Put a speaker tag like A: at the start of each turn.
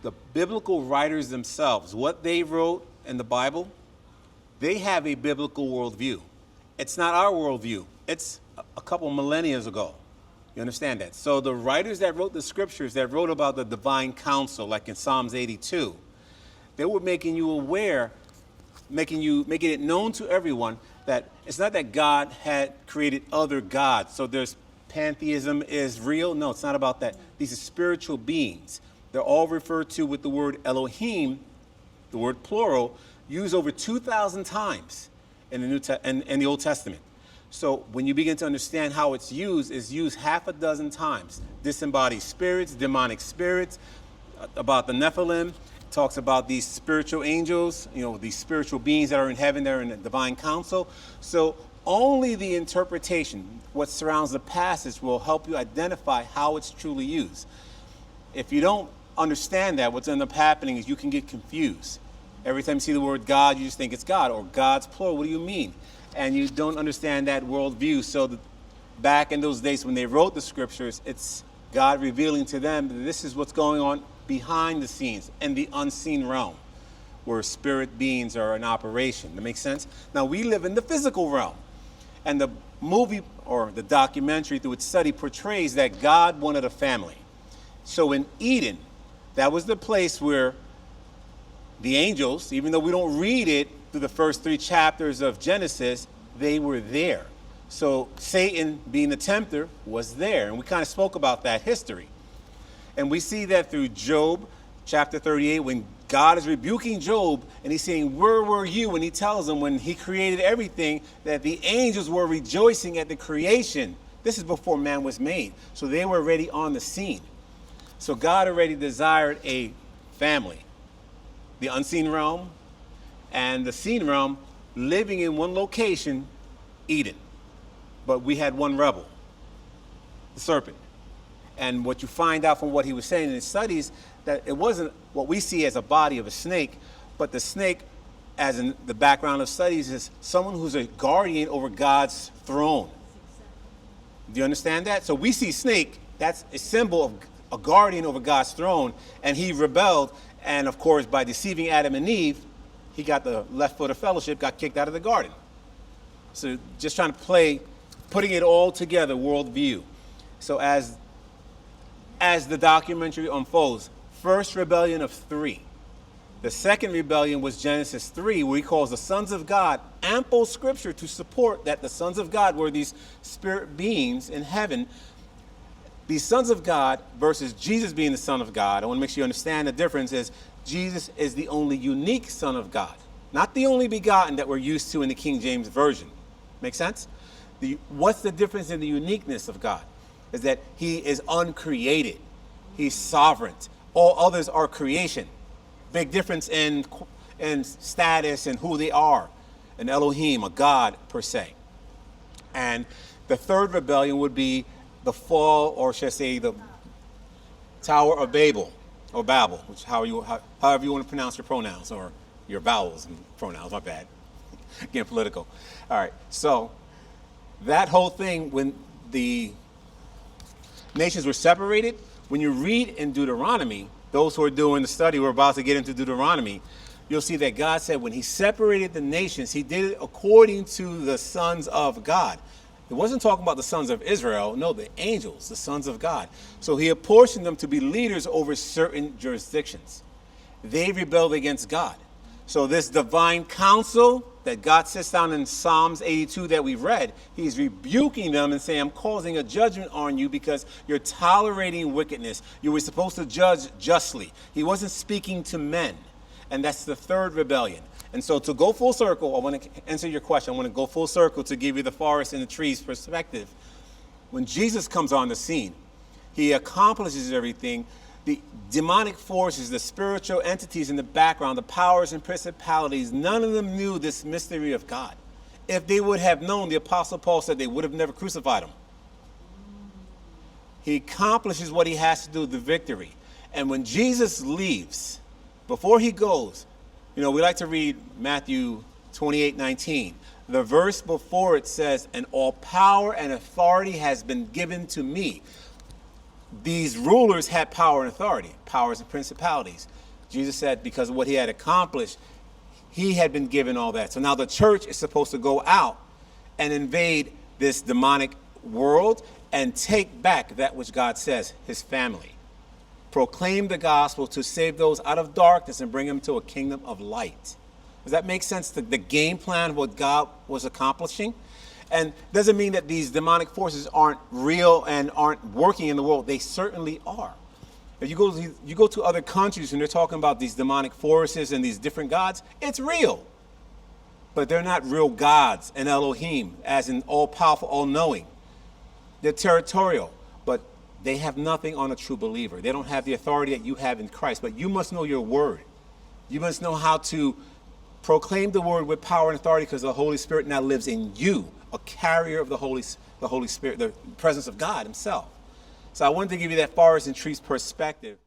A: the biblical writers themselves, what they wrote in the Bible, they have a biblical worldview. It's not our worldview. It's a couple millennia ago. You understand that? So the writers that wrote the scriptures, that wrote about the divine counsel, like in Psalms 82, they were making you aware, making it known to everyone that it's not that God had created other gods. So there's pantheism is real. No, it's not about that. These are spiritual beings. They're all referred to with the word elohim, the word plural, used over 2,000 times in the Old Testament. So when you begin to understand how it's used half a dozen times. Disembodied spirits, demonic spirits, about the Nephilim. It talks about these spiritual angels, these spiritual beings that are in heaven, they're in the divine council. So only the interpretation, what surrounds the passage, will help you identify how it's truly used. If you don't understand that, what's end up happening is you can get confused. Every time you see the word God, you just think it's God, or God's plural. What do you mean? And you don't understand that worldview. So back in those days when they wrote the scriptures, it's God revealing to them that this is what's going on behind the scenes in the unseen realm, where spirit beings are in operation. That makes sense? Now we live in the physical realm. And the movie or the documentary through its study portrays that God wanted a family. So in Eden, that was the place where the angels, even though we don't read it through the first 3 chapters of Genesis, they were there. So Satan, being the tempter, was there. And we kind of spoke about that history. And we see that through Job chapter 38, when God is rebuking Job and he's saying, where were you? And he tells him when he created everything that the angels were rejoicing at the creation. This is before man was made. So they were already on the scene. So God already desired a family. The unseen realm and the seen realm living in one location, Eden. But we had one rebel, the serpent. And what you find out from what he was saying in his studies, that it wasn't what we see as a body of a snake, but the snake, as in the background of studies, is someone who's a guardian over God's throne. Do you understand that? So we see snake, that's a symbol of a guardian over God's throne, and he rebelled, and of course by deceiving Adam and Eve, he got the left foot of fellowship, got kicked out of the garden. So just trying to putting it all together, worldview. So as the documentary unfolds, first rebellion of 3. The second rebellion was Genesis 3, where he calls the sons of God, ample scripture to support that the sons of God were these spirit beings in heaven. These sons of God versus Jesus being the son of God. I want to make sure you understand the difference is Jesus is the only unique son of God, not the only begotten that we're used to in the King James Version. Make sense? What's the difference in the uniqueness of God? Is that he is uncreated. He's sovereign. All others are creation. Big difference in status and who they are. An Elohim, a God per se. And the third rebellion would be the fall, or should I say the Tower of Babel, or Babel, which however you want to pronounce your pronouns, or your vowels and pronouns, my bad. Getting political. All right, so that whole thing, when the nations were separated, when you read in Deuteronomy, those who are doing the study, we're about to get into Deuteronomy, you'll see that God said when he separated the nations, he did it according to the sons of God. It wasn't talking about the sons of Israel, no, the angels, the sons of God. So he apportioned them to be leaders over certain jurisdictions. They rebelled against God. So this divine counsel that God sits down in Psalms 82 that we read, he's rebuking them and saying, I'm causing a judgment on you because you're tolerating wickedness. You were supposed to judge justly. He wasn't speaking to men. And that's the third rebellion. And so to go full circle, I want to answer your question. I want to go full circle to give you the forest and the trees perspective. When Jesus comes on the scene, he accomplishes everything. The demonic forces, the spiritual entities in the background, the powers and principalities, none of them knew this mystery of God. If they would have known, the Apostle Paul said they would have never crucified him. He accomplishes what he has to do, the victory. And when Jesus leaves, before he goes, we like to read Matthew 28:19. The verse before it says, and all power and authority has been given to me. these rulers had power and authority, powers and principalities. Jesus said because of what he had accomplished, he had been given all that. So now the church is supposed to go out and invade this demonic world and take back that which God says, his family. Proclaim the gospel to save those out of darkness and bring them to a kingdom of light. Does that make sense? The game plan of what God was accomplishing? And doesn't mean that these demonic forces aren't real and aren't working in the world. They certainly are. If you go to other countries and they're talking about these demonic forces and these different gods, it's real. But they're not real gods and elohim, as in all-powerful, all-knowing. They're territorial, but they have nothing on a true believer. They don't have the authority that you have in Christ. But you must know your word. You must know how to proclaim the word with power and authority because the Holy Spirit now lives in you, a carrier of the Holy Spirit, the presence of God himself. So I wanted to give you that forest and trees perspective.